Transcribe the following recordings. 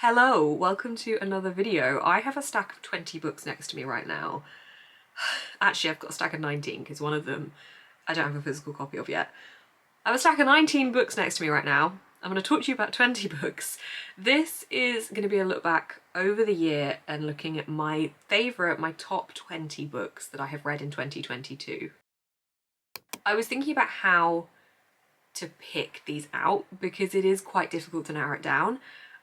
Hello, welcome to another video. I have a stack of 20 books next to me right now. Actually, I've got a stack of 19 because one of them I don't have a physical copy of yet. I have a stack of 19 books next to me right now. I'm going to talk to you about 20 books. This is going to be a look back over the year and looking at my top 20 books that I have read in 2022. I was thinking about how to pick these out because it is quite difficult to narrow it down.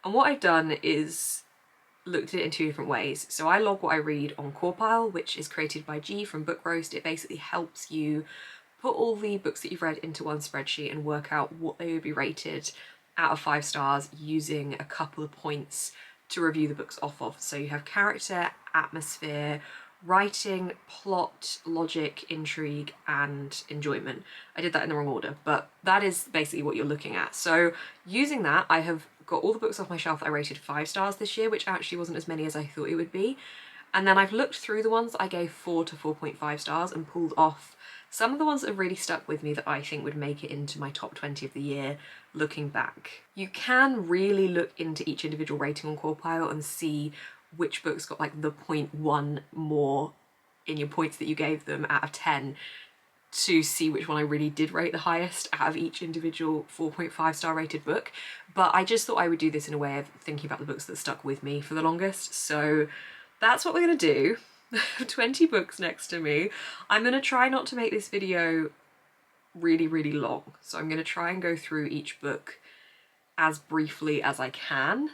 And what I've done is looked at it in two different ways. So I log what I read on Corpile, which is created by G from Book Roast. It basically helps you put all the books that you've read into one spreadsheet and work out what they would be rated out of 5 stars using a couple of points to review the books off of. So you have character, atmosphere, writing, plot, logic, intrigue, and enjoyment. I did that in the wrong order, but that is basically what you're looking at. So using that, I have got all the books off my shelf that I rated 5 stars this year, which actually wasn't as many as I thought it would be. And then I've looked through the ones that I gave 4 to 4.5 stars and pulled off some of the ones that have really stuck with me that I think would make it into my top 20 of the year looking back. You can really look into each individual rating on Corpile and see which books got like the 0.1 more in your points that you gave them out of 10 to see which one I really did rate the highest out of each individual 4.5 star rated book. But I just thought I would do this in a way of thinking about the books that stuck with me for the longest. So that's what we're gonna do. 20 books next to me. I'm gonna try not to make this video really long. So I'm gonna try and go through each book as briefly as I can.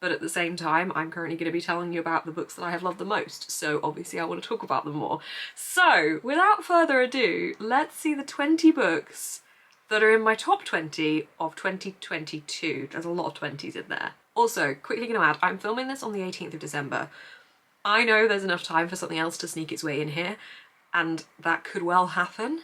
But at the same time, I'm currently going to be telling you about the books that I have loved the most, so obviously I want to talk about them more. So, without further ado, let's see the 20 books that are in my top 20 of 2022. There's a lot of 20s in there. Also, quickly going to add, I'm filming this on the 18th of December. I know there's enough time for something else to sneak its way in here, and that could well happen.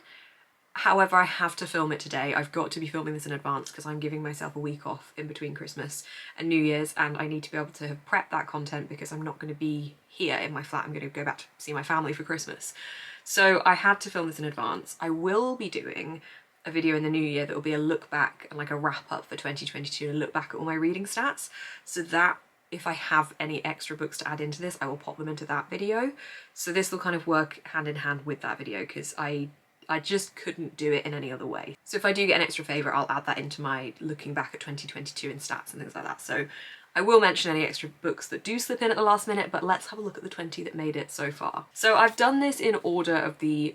However, I have to film it today. I've got to be filming this in advance because I'm giving myself a week off in between Christmas and New Year's, and I need to be able to have prepped that content because I'm not going to be here in my flat. I'm going to go back to see my family for Christmas. So I had to film this in advance. I will be doing a video in the new year that will be a look back and like a wrap up for 2022 and look back at all my reading stats, so that if I have any extra books to add into this, I will pop them into that video. So this will kind of work hand in hand with that video because I just couldn't do it in any other way. So if I do get an extra favour, I'll add that into my looking back at 2022 and stats and things like that. So I will mention any extra books that do slip in at the last minute, but let's have a look at the 20 that made it so far. So I've done this in order of the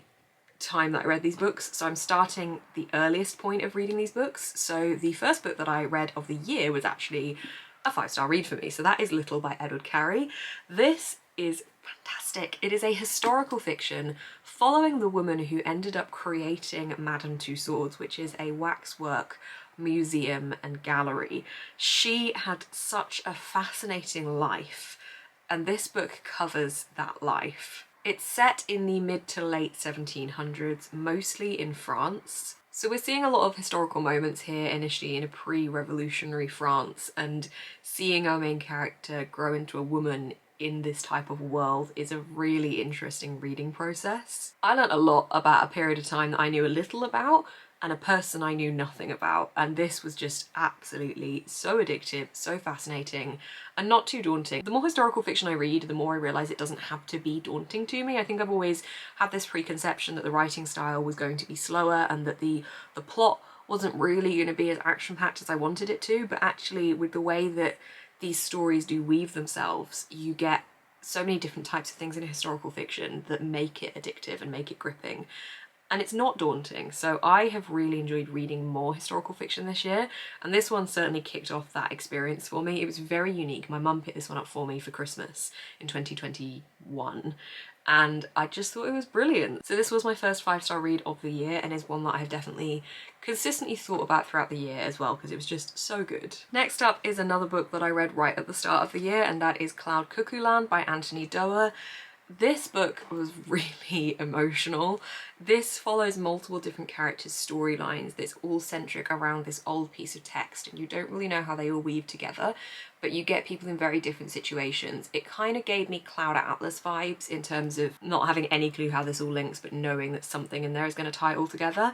time that I read these books. So I'm starting the earliest point of reading these books. So the first book that I read of the year was actually a 5-star read for me. So that is Little by Edward Carey. This is fantastic. It is a historical fiction following the woman who ended up creating Madame Tussauds, which is a waxwork museum and gallery. She had such a fascinating life, and this book covers that life. It's set in the mid to late 1700s, mostly in France. So we're seeing a lot of historical moments here initially in a pre-revolutionary France, and seeing our main character grow into a woman in this type of world is a really interesting reading process. I learned a lot about a period of time that I knew a little about and a person I knew nothing about, and this was just absolutely so addictive, so fascinating, and not too daunting. The more historical fiction I read, the more I realise it doesn't have to be daunting to me. I think I've always had this preconception that the writing style was going to be slower and that the plot wasn't really going to be as action-packed as I wanted it to, but actually with the way that these stories do weave themselves, you get so many different types of things in historical fiction that make it addictive and make it gripping. And it's not daunting, so I have really enjoyed reading more historical fiction this year, and this one certainly kicked off that experience for me. It was very unique. My mum picked this one up for me for Christmas in 2021, and I just thought it was brilliant. So this was my first 5-star read of the year, and is one that I've definitely consistently thought about throughout the year as well, because it was just so good. Next up is another book that I read right at the start of the year, and that is Cloud Cuckoo Land by Anthony Doerr. This book was really emotional. This follows multiple different characters' storylines that's all centric around this old piece of text, and you don't really know how they all weave together, but you get people in very different situations. It kind of gave me Cloud Atlas vibes in terms of not having any clue how this all links, but knowing that something in there is going to tie it all together,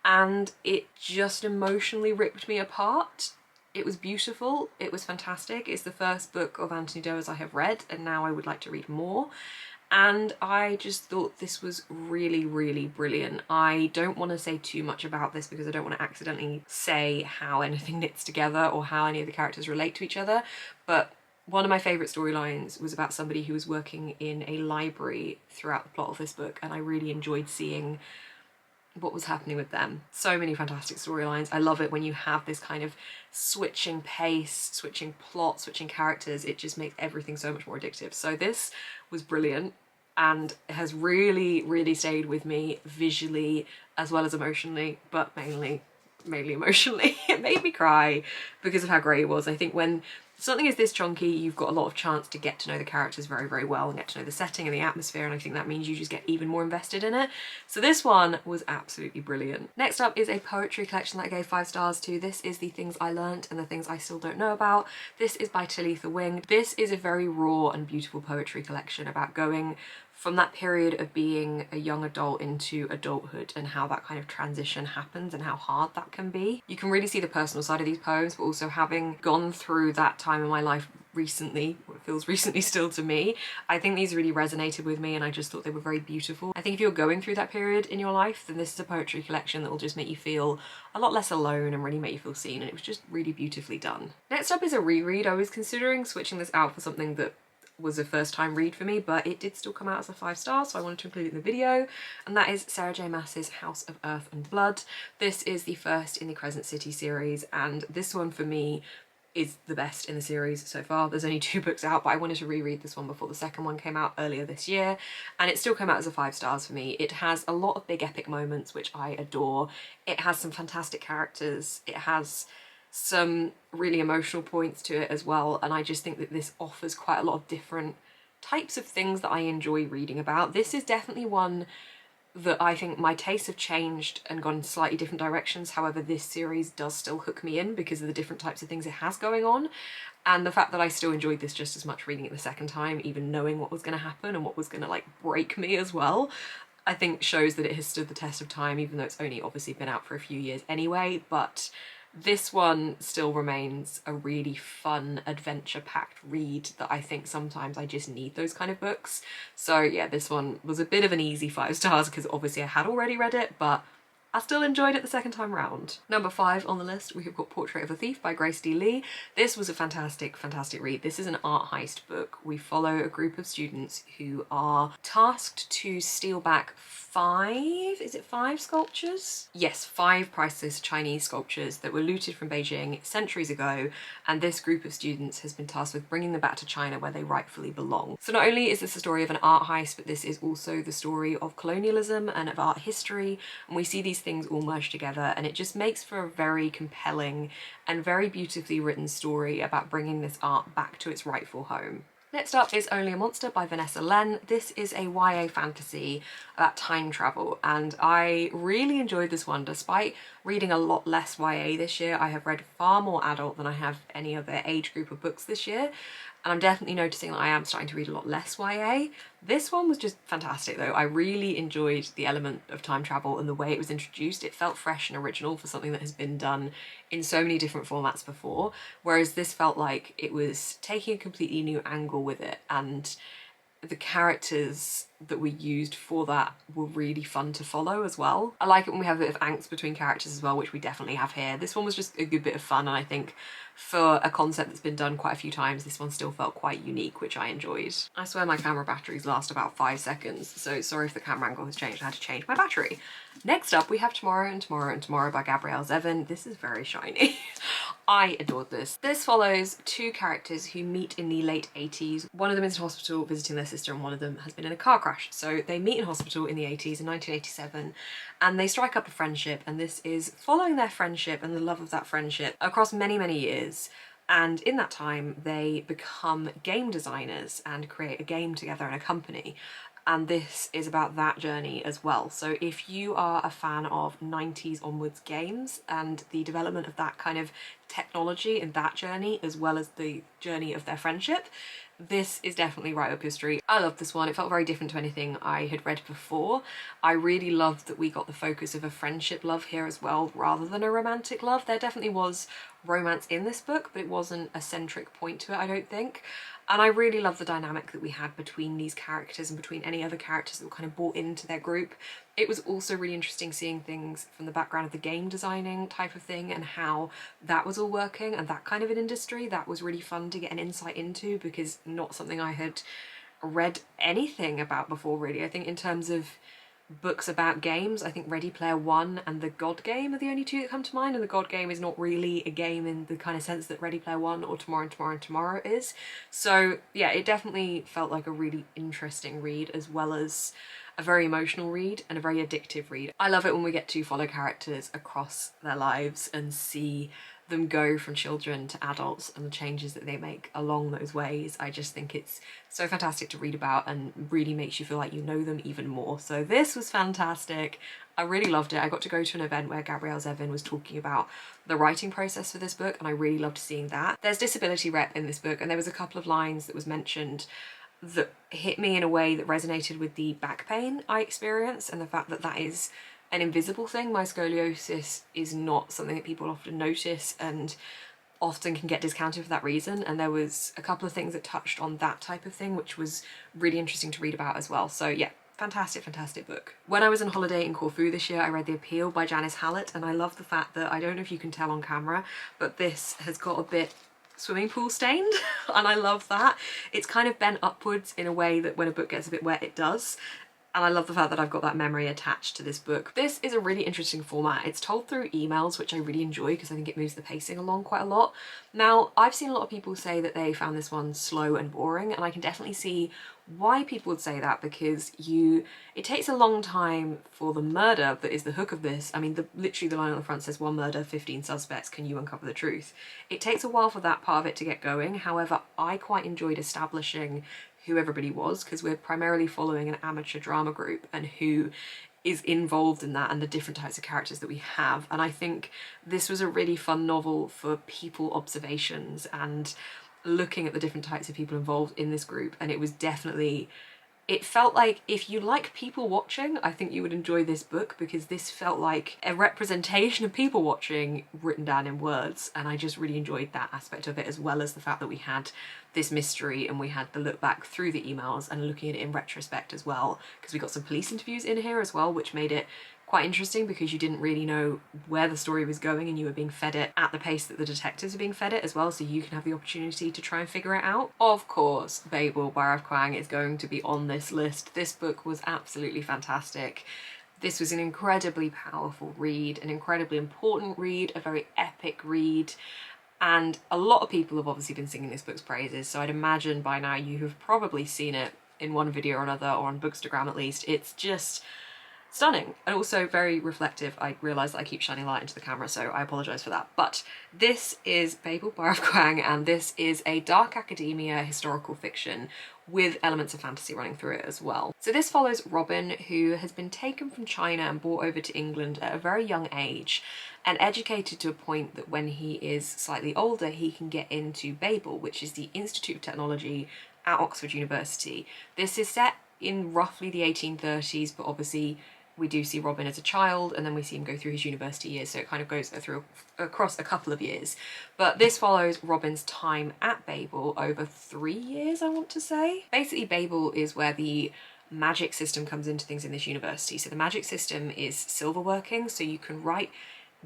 and it just emotionally ripped me apart. It was beautiful, it was fantastic. It's the first book of Anthony Doerr's I have read, and now I would like to read more. And I just thought this was really, really brilliant. I don't want to say too much about this because I don't want to accidentally say how anything knits together or how any of the characters relate to each other, but one of my favourite storylines was about somebody who was working in a library throughout the plot of this book, and I really enjoyed seeing what was happening with them. So many fantastic storylines. I love it when you have this kind of switching pace, switching plot, switching characters. It just makes everything so much more addictive. So this was brilliant and has really, really stayed with me visually as well as emotionally, but mainly emotionally. It made me cry because of how great it was. I think when something is this chunky, you've got a lot of chance to get to know the characters very, very well and get to know the setting and the atmosphere, and I think that means you just get even more invested in it. So this one was absolutely brilliant. Next up is a poetry collection that I gave 5 stars to. This is The Things I Learnt and the Things I Still Don't Know About. This is by Talitha Wing. This is a very raw and beautiful poetry collection about going from that period of being a young adult into adulthood and how that kind of transition happens and how hard that can be. You can really see the personal side of these poems, but also having gone through that time in my life recently, what feels recently still to me, I think these really resonated with me and I just thought they were very beautiful. I think if you're going through that period in your life, then this is a poetry collection that will just make you feel a lot less alone and really make you feel seen, and it was just really beautifully done. Next up is a reread. I was considering switching this out for something that was a first time read for me, but it did still come out as a 5 stars, so I wanted to include it in the video, and that is Sarah J Maas's House of Earth and Blood. This is the first in the Crescent City series, and this one for me is the best in the series so far. There's only 2 books out, but I wanted to reread this one before the second one came out earlier this year, and it still came out as a 5 stars for me. It has a lot of big epic moments, which I adore. It has some fantastic characters. It has some really emotional points to it as well, and I just think that this offers quite a lot of different types of things that I enjoy reading about. This is definitely one that I think my tastes have changed and gone in slightly different directions. However, this series does still hook me in because of the different types of things it has going on, and the fact that I still enjoyed this just as much reading it the second time, even knowing what was going to happen and what was going to like break me as well, I think shows that it has stood the test of time, even though it's only obviously been out for a few years anyway. But this one still remains a really fun, adventure-packed read that I think sometimes I just need those kind of books. So yeah, this one was a bit of an easy 5 stars because obviously I had already read it, but I still enjoyed it the second time round. Number 5 on the list, we have got Portrait of a Thief by Grady Hendricks. This was a fantastic, fantastic read. This is an art heist book. We follow a group of students who are tasked to steal back 5 sculptures? Yes, 5 priceless Chinese sculptures that were looted from Beijing centuries ago, and this group of students has been tasked with bringing them back to China where they rightfully belong. So not only is this the story of an art heist, but this is also the story of colonialism and of art history, and we see these things all merged together, and it just makes for a very compelling and very beautifully written story about bringing this art back to its rightful home. Next up is Only a Monster by Vanessa Len. This is a YA fantasy about time travel, and I really enjoyed this one. Despite reading a lot less YA this year, I have read far more adult than I have any other age group of books this year, and I'm definitely noticing that I am starting to read a lot less YA. This one was just fantastic though. I really enjoyed the element of time travel and the way it was introduced. It felt fresh and original for something that has been done in so many different formats before, whereas this felt like it was taking a completely new angle with it, and the characters that were used for that were really fun to follow as well. I like it when we have a bit of angst between characters as well, which we definitely have here. This one was just a good bit of fun, and I think for a concept that's been done quite a few times, this one still felt quite unique, which I enjoyed. I swear my camera batteries last about 5 seconds, so sorry if the camera angle has changed. I had to change my battery. Next up, we have Tomorrow and Tomorrow and Tomorrow by Gabrielle Zevin. This is very shiny. I adored this. This follows 2 characters who meet in the late 80s. One of them is in hospital visiting their sister, and one of them has been in a car crash. So they meet in hospital in the 80s, in 1987, and they strike up a friendship, and this is following their friendship and the love of that friendship across many, many years. And in that time, they become game designers and create a game together in a company. And this is about that journey as well. So if you are a fan of 90s onwards games and the development of that kind of technology and that journey, as well as the journey of their friendship, this is definitely right up your street. I love this one. It felt very different to anything I had read before. I really loved that we got the focus of a friendship love here as well, rather than a romantic love. There definitely was romance in this book, but it wasn't a centric point to it, I don't think. And I really love the dynamic that we had between these characters and between any other characters that were kind of brought into their group. It was also really interesting seeing things from the background of the game designing type of thing and how that was all working, and that kind of an industry. That was really fun to get an insight into, because not something I had read anything about before, really. I think in terms of books about games, I think Ready Player One and The God Game are the only two that come to mind, and The God Game is not really a game in the kind of sense that Ready Player One or Tomorrow and Tomorrow and Tomorrow is. So yeah, it definitely felt like a really interesting read, as well as a very emotional read and a very addictive read. I love it when we get to follow characters across their lives and see them go from children to adults and the changes that they make along those ways. I just think it's so fantastic to read about and really makes you feel like you know them even more. So this was fantastic. I really loved it. I got to go to an event where Gabrielle Zevin was talking about the writing process for this book, and I really loved seeing that. There's disability rep in this book, and there was a couple of lines that was mentioned that hit me in a way that resonated with the back pain I experience, and the fact that that is an invisible thing. My scoliosis is not something that people often notice and often can get discounted for that reason, and there was a couple of things that touched on that type of thing, which was really interesting to read about as well. So yeah, fantastic, fantastic book. When I was on holiday in Corfu this year, I read The Appeal by Janice Hallett, and I love the fact that, I don't know if you can tell on camera, but this has got a bit swimming pool stained and I love that. It's kind of bent upwards in a way that when a book gets a bit wet it does, and I love the fact that I've got that memory attached to this book. This is a really interesting format. It's told through emails, which I really enjoy because I think it moves the pacing along quite a lot. Now, I've seen a lot of people say that they found this one slow and boring, and I can definitely see why people would say that, because it takes a long time for the murder that is the hook of this. I mean, literally the line on the front says 1 murder, 15 suspects, can you uncover the truth? It takes a while for that part of it to get going. However, I quite enjoyed establishing who everybody was, because we're primarily following an amateur drama group and who is involved in that and the different types of characters that we have. And I think this was a really fun novel for people observations and looking at the different types of people involved in this group. And it was definitely, it felt like if you like people watching, I think you would enjoy this book, because this felt like a representation of people watching written down in words, and I just really enjoyed that aspect of it, as well as the fact that we had this mystery and we had the look back through the emails and looking at it in retrospect as well, because we got some police interviews in here as well, which made it quite interesting because you didn't really know where the story was going and you were being fed it at the pace that the detectives are being fed it as well, so you can have the opportunity to try and figure it out. Of course, Babel by R.F. Kuang is going to be on this list. This book was absolutely fantastic. This was an incredibly powerful read, an incredibly important read, a very epic read, and a lot of people have obviously been singing this book's praises, so I'd imagine by now you have probably seen it in one video or another, or on Bookstagram at least. It's just stunning and also very reflective. I realise that I keep shining light into the camera, so I apologise for that. But this is Babel by R.F. Kuang, and this is a dark academia historical fiction with elements of fantasy running through it as well. So this follows Robin, who has been taken from China and brought over to England at a very young age and educated to a point that when he is slightly older he can get into Babel, which is the Institute of Technology at Oxford University. This is set in roughly the 1830s, but obviously we do see Robin as a child and then we see him go through his university years, so it kind of goes across a couple of years. But this follows Robin's time at Babel over 3 years, I want to say. Basically, Babel is where the magic system comes into things in this university. So the magic system is silver working, so you can write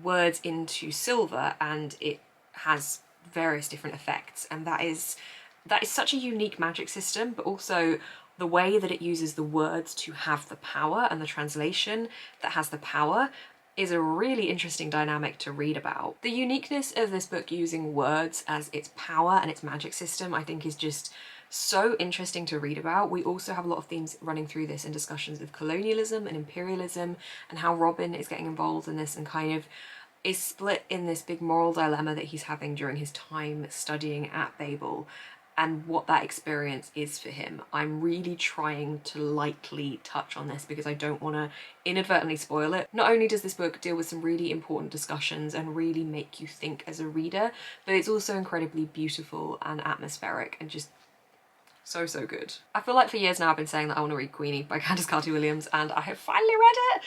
words into silver and it has various different effects, and that is such a unique magic system, but also the way that it uses the words to have the power and the translation that has the power is a really interesting dynamic to read about. The uniqueness of this book using words as its power and its magic system, I think, is just so interesting to read about. We also have a lot of themes running through this in discussions of colonialism and imperialism, and how Robin is getting involved in this and kind of is split in this big moral dilemma that he's having during his time studying at Babel, and what that experience is for him. I'm really trying to lightly touch on this because I don't want to inadvertently spoil it. Not only does this book deal with some really important discussions and really make you think as a reader, but it's also incredibly beautiful and atmospheric and just So, so good. I feel like for years now I've been saying that I want to read Queenie by Candice Carty-Williams, and I have finally read it.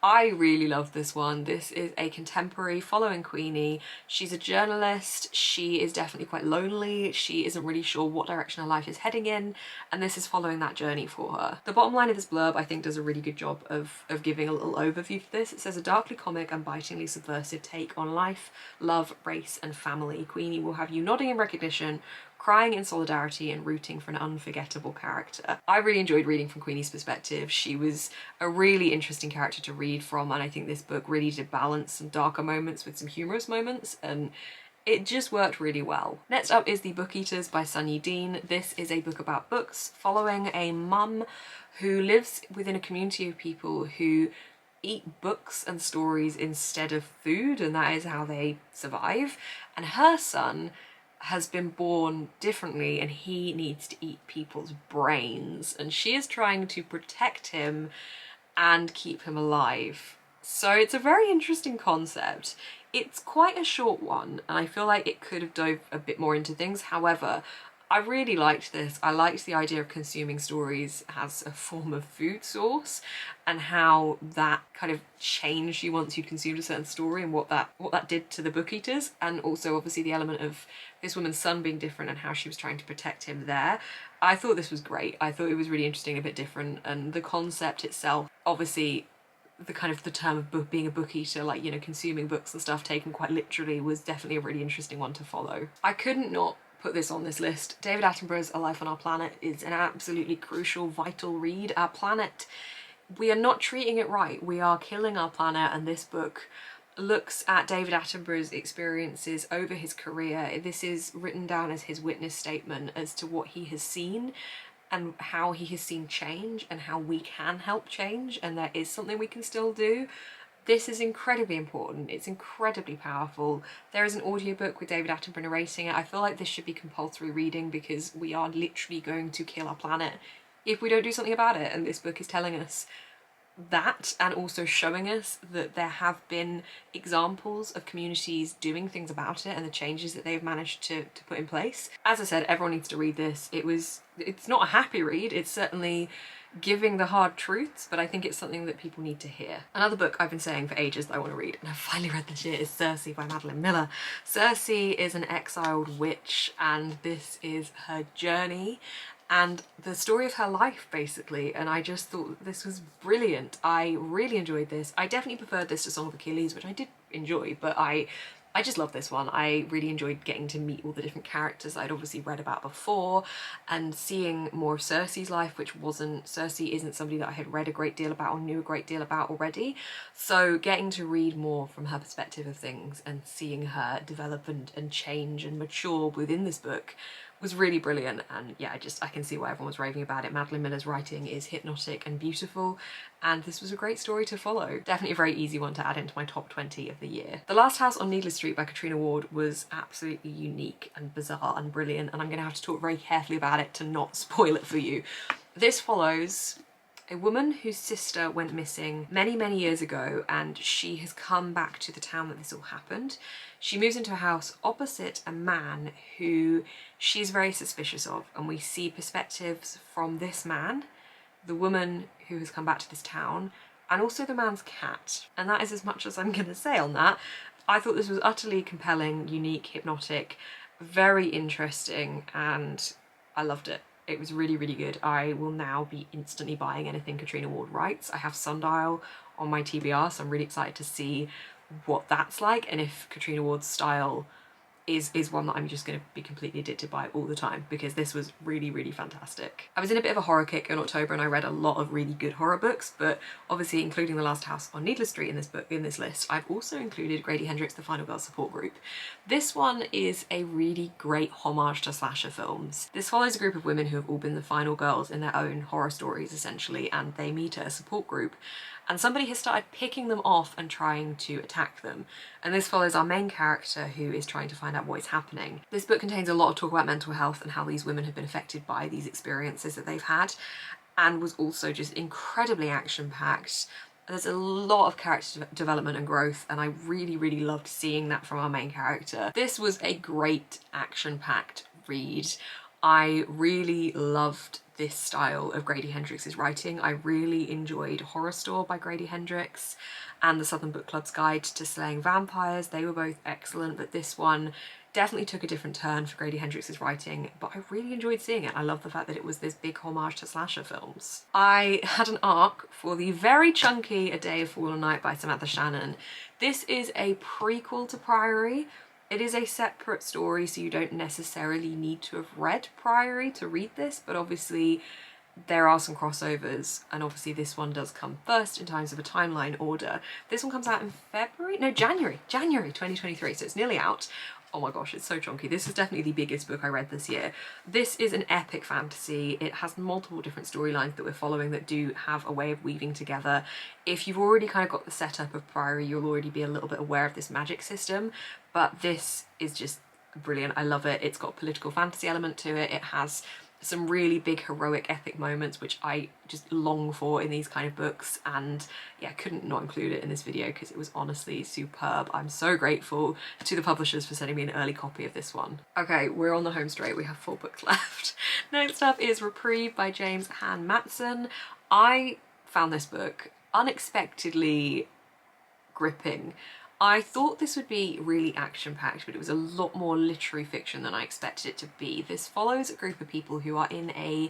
I really love this one. This is a contemporary following Queenie. She's a journalist. She is definitely quite lonely. She isn't really sure what direction her life is heading in, and this is following that journey for her. The bottom line of this blurb, I think, does a really good job of giving a little overview for this. It says, a darkly comic and bitingly subversive take on life, love, race, and family. Queenie will have you nodding in recognition, crying in solidarity, and rooting for an unforgettable character. I really enjoyed reading from Queenie's perspective. She was a really interesting character to read from, and I think this book really did balance some darker moments with some humorous moments, and it just worked really well. Next up is The Book Eaters by Sunyi Dean. This is a book about books following a mum who lives within a community of people who eat books and stories instead of food, and that is how they survive. And her son has been born differently and he needs to eat people's brains, and she is trying to protect him and keep him alive. So it's a very interesting concept. It's quite a short one and I feel like it could have dove a bit more into things. However, I really liked this. I liked the idea of consuming stories as a form of food source and how that kind of changed you once you'd consumed a certain story, and what that did to the book eaters, and also obviously the element of this woman's son being different and how she was trying to protect him there. I thought this was great. I thought it was really interesting, a bit different, and the concept itself, obviously the kind of the term of being a book eater, like, you know, consuming books and stuff taken quite literally, was definitely a really interesting one to follow. I couldn't not put this on this list. David Attenborough's A Life on Our Planet is an absolutely crucial, vital read. Our planet, we are not treating it right. We are killing our planet, and this book looks at David Attenborough's experiences over his career. This is written down as his witness statement as to what he has seen and how he has seen change and how we can help change, and there is something we can still do. This is incredibly important. It's incredibly powerful. There is an audiobook with David Attenborough narrating it. I feel like this should be compulsory reading because we are literally going to kill our planet if we don't do something about it, and this book is telling us that, and also showing us that there have been examples of communities doing things about it and the changes that they've managed to put in place. As I said, everyone needs to read this. It's not a happy read, it's certainly giving the hard truths, but I think it's something that people need to hear. Another book I've been saying for ages that I want to read, and I've finally read this year, is Cersei by Madeline Miller. Cersei is an exiled witch, and this is her journey and the story of her life, basically, and I just thought this was brilliant. I really enjoyed this. I definitely preferred this to Song of Achilles, which I did enjoy, but I just love this one. I really enjoyed getting to meet all the different characters I'd obviously read about before, and seeing more of Cersei's life, which Cersei isn't somebody that I had read a great deal about or knew a great deal about already. So getting to read more from her perspective of things and seeing her develop and change and mature within this book was really brilliant. And yeah, I can see why everyone was raving about it. Madeline Miller's writing is hypnotic and beautiful, and this was a great story to follow. Definitely a very easy one to add into my top 20 of the year. The Last House on Needless Street by Katrina Ward was absolutely unique and bizarre and brilliant, and I'm gonna have to talk very carefully about it to not spoil it for you. This follows a woman whose sister went missing many, many years ago, and she has come back to the town that this all happened. She moves into a house opposite a man who she's very suspicious of, and we see perspectives from this man, the woman who has come back to this town, and also the man's cat. And that is as much as I'm going to say on that. I thought this was utterly compelling, unique, hypnotic, very interesting, and I loved it. It was really, really good. I will now be instantly buying anything Katrina Ward writes. I have Sundial on my TBR, so I'm really excited to see what that's like, and if Katrina Ward's style is one that I'm just going to be completely addicted by all the time, because this was really, really fantastic. I was in a bit of a horror kick in October and I read a lot of really good horror books, but obviously including The Last House on Needless Street in this list, I've also included Grady Hendricks' The Final Girl Support Group. This one is a really great homage to slasher films. This follows a group of women who have all been the final girls in their own horror stories, essentially, and they meet at a support group, and somebody has started picking them off and trying to attack them. And this follows our main character, who is trying to find out what is happening. This book contains a lot of talk about mental health and how these women have been affected by these experiences that they've had, and was also just incredibly action-packed. There's a lot of character development and growth, and I really, really loved seeing that from our main character. This was a great action-packed read. I really loved this style of Grady Hendricks' writing. I really enjoyed Horror Store by Grady Hendricks and the Southern Book Club's Guide to Slaying Vampires. They were both excellent, but this one definitely took a different turn for Grady Hendricks' writing, but I really enjoyed seeing it. I love the fact that it was this big homage to slasher films. I had an ARC for the very chunky A Day of Fallen Night by Samantha Shannon. This is a prequel to Priory. It is a separate story, so you don't necessarily need to have read Priory to read this, but obviously there are some crossovers, and obviously this one does come first in terms of a timeline order. This one comes out in January 2023, so it's nearly out. Oh my gosh, it's so chunky. This is definitely the biggest book I read this year. This is an epic fantasy. It has multiple different storylines that we're following that do have a way of weaving together. If you've already kind of got the setup of Priory, you'll already be a little bit aware of this magic system, but this is just brilliant. I love it. It's got a political fantasy element to it. It has some really big heroic epic moments which I just long for in these kind of books, and yeah, couldn't not include it in this video because it was honestly superb. I'm so grateful to the publishers for sending me an early copy of this one. Okay, we're on the home straight. We have 4 books left. Next up is Reprieve by James Han Matson. I found this book unexpectedly gripping. I thought this would be really action-packed, but it was a lot more literary fiction than I expected it to be. This follows a group of people who are in a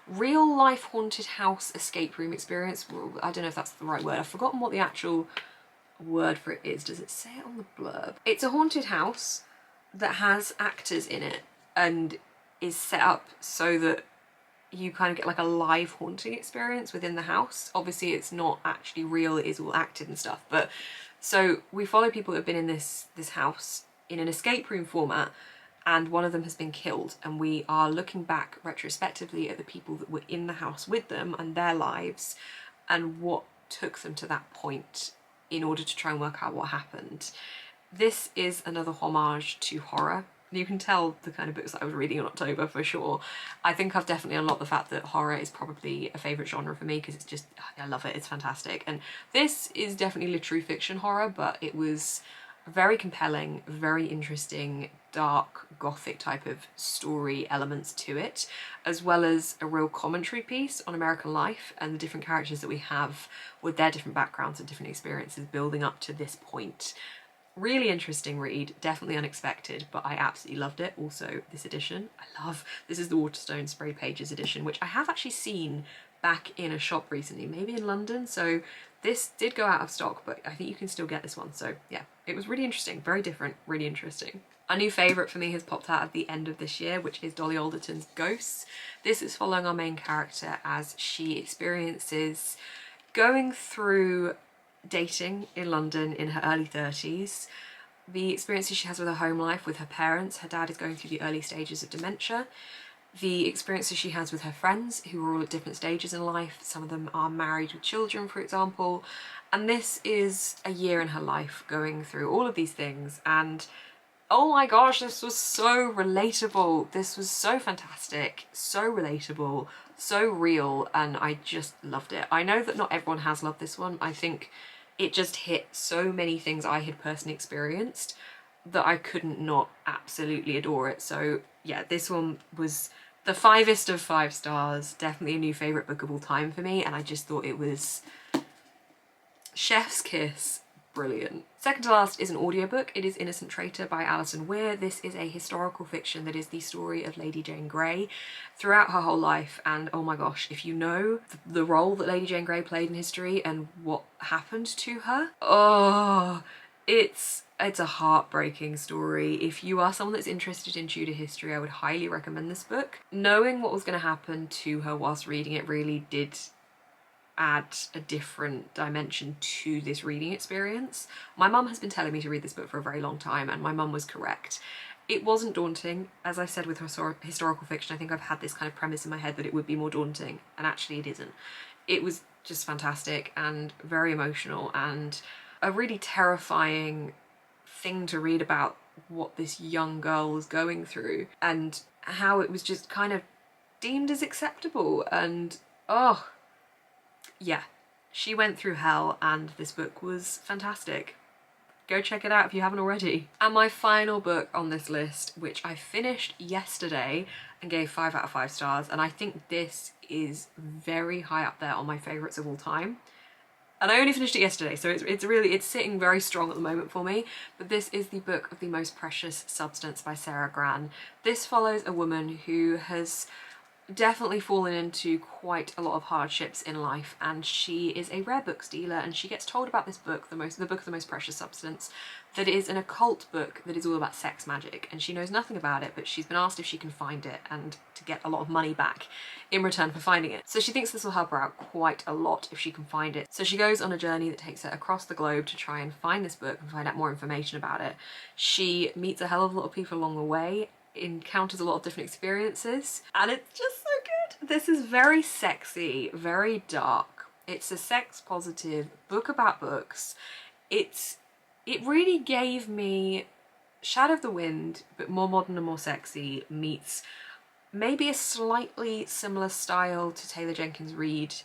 real-life haunted house escape room experience. Well, I don't know if that's the right word. I've forgotten what the actual word for it is. Does it say it on the blurb? It's a haunted house that has actors in it and is set up so that you kind of get like a live haunting experience within the house. Obviously it's not actually real, it is all acted and stuff, but so we follow people who have been in this house in an escape room format, and one of them has been killed, and we are looking back retrospectively at the people that were in the house with them and their lives and what took them to that point in order to try and work out what happened. This is another homage to horror. You can tell the kind of books that I was reading in October for sure. I think I've definitely unlocked the fact that horror is probably a favourite genre for me because it's just, I love it, it's fantastic. And this is definitely literary fiction horror, but it was very compelling, very interesting, dark, gothic type of story elements to it, as well as a real commentary piece on American life and the different characters that we have with their different backgrounds and different experiences building up to this point. Really interesting read, definitely unexpected, but I absolutely loved it. Also, this edition, this is the WATERSTONES Spray Pages edition, which I have actually seen back in a shop recently, maybe in London, so this did go out of stock, but I think you can still get this one, so yeah, it was really interesting, very different, really interesting. A new favourite for me has popped out at the end of this year, which is Dolly Alderton's Ghosts. This is following our main character as she experiences going through dating in London in her early 30s, the experiences she has with her home life with her parents. Her dad is going through the early stages of dementia. The experiences she has with her friends who are all at different stages in life. Some of them are married with children, for example. And this is a year in her life going through all of these things, and oh my gosh, this was so relatable. This was so fantastic, so relatable, so real, and I just loved it. I know that not everyone has loved this one. I think it just hit so many things I had personally experienced that I couldn't not absolutely adore it. So yeah, this one was the 5est of 5 stars, definitely a new favourite book of all time for me, and I just thought it was chef's kiss. Brilliant. Second to last is an audiobook. It is Innocent Traitor by Alison Weir. This is a historical fiction that is the story of Lady Jane Grey throughout her whole life, and oh my gosh, if you know the role that Lady Jane Grey played in history and what happened to her, oh, it's a heartbreaking story. If you are someone that's interested in Tudor history, I would highly recommend this book. Knowing what was going to happen to her whilst reading it really did add a different dimension to this reading experience. My mum has been telling me to read this book for a very long time, and my mum was correct. It wasn't daunting. As I said with historical fiction, I think I've had this kind of premise in my head that it would be more daunting, and actually it isn't. It was just fantastic and very emotional, and a really terrifying thing to read about what this young girl was going through and how it was just kind of deemed as acceptable. And oh yeah, she went through hell, and this book was fantastic. Go check it out if you haven't already. And my final book on this list, which I finished yesterday and gave 5 out of 5 stars, and I think this is very high up there on my favourites of all time. And I only finished it yesterday, so it's sitting very strong at the moment for me. But this is the book of The Most Precious Substance by Sarah Gran. This follows a woman who has definitely fallen into quite a lot of hardships in life, and she is a rare books dealer, and she gets told about this book, the book of the most precious substance, that is an occult book that is all about sex magic, and she knows nothing about it, but she's been asked if she can find it and to get a lot of money back in return for finding it. So she thinks this will help her out quite a lot if she can find it. So she goes on a journey that takes her across the globe to try and find this book and find out more information about it. She meets a hell of a lot of people along the way, encounters a lot of different experiences, and it's just so good. This is very sexy, very dark. It's a sex positive book about books. It really gave me Shadow of the Wind, but more modern and more sexy, meets maybe a slightly similar style to Taylor Jenkins Reid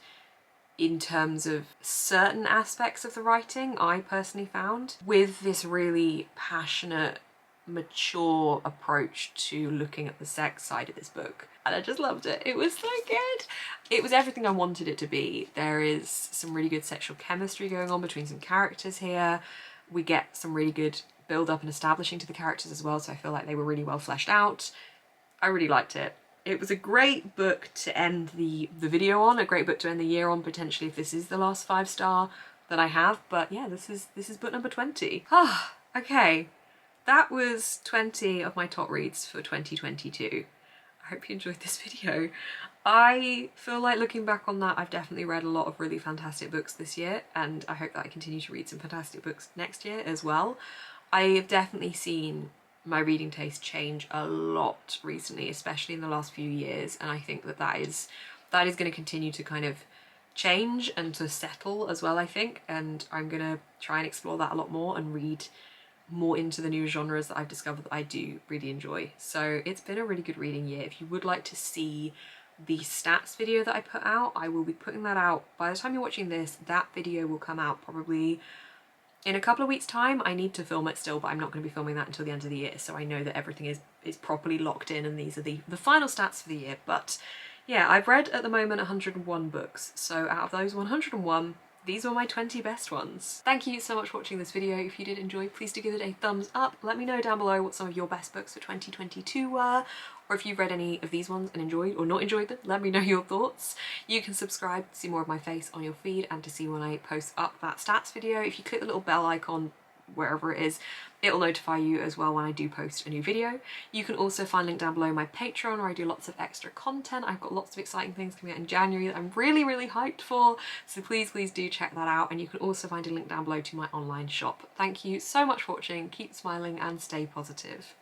in terms of certain aspects of the writing, I personally found, with this really passionate, mature approach to looking at the sex side of this book. And I just loved it. It was so good. It was everything I wanted it to be. There is some really good sexual chemistry going on between some characters here. We get some really good build up and establishing to the characters as well, so I feel like they were really well fleshed out. I really liked it. It was a great book to end the video on, a great book to end the year on, potentially, if this is the last 5-star that I have. But yeah, this is book number 20. Ah, okay. That was 20 of my top reads for 2022. I hope you enjoyed this video. I feel like looking back on that, I've definitely read a lot of really fantastic books this year, and I hope that I continue to read some fantastic books next year as well. I've definitely seen my reading taste change a lot recently, especially in the last few years, and I think that is going to continue to kind of change and to settle as well, I think, and I'm going to try and explore that a lot more and read more into the new genres that I've discovered that I do really enjoy. So it's been a really good reading year. If you would like to see the stats video that I put out, I will be putting that out. By the time you're watching this, that video will come out probably in a couple of weeks' time. I need to film it still, but I'm not going to be filming that until the end of the year, so I know that everything is properly locked in and these are the final stats for the year. But yeah, I've read at the moment 101 books, so out of those 101, these were my 20 best ones. Thank you so much for watching this video. If you did enjoy, please do give it a thumbs up. Let me know down below what some of your best books for 2022 were, or if you've read any of these ones and enjoyed or not enjoyed them, let me know your thoughts. You can subscribe to see more of my face on your feed and to see when I post up that stats video. If you click the little bell icon wherever it is, it'll notify you as well when I do post a new video. You can also find a link down below my Patreon, where I do lots of extra content. I've got lots of exciting things coming out in January that I'm really hyped for, so please do check that out. And you can also find a link down below to my online shop. Thank you so much for watching, keep smiling and stay positive.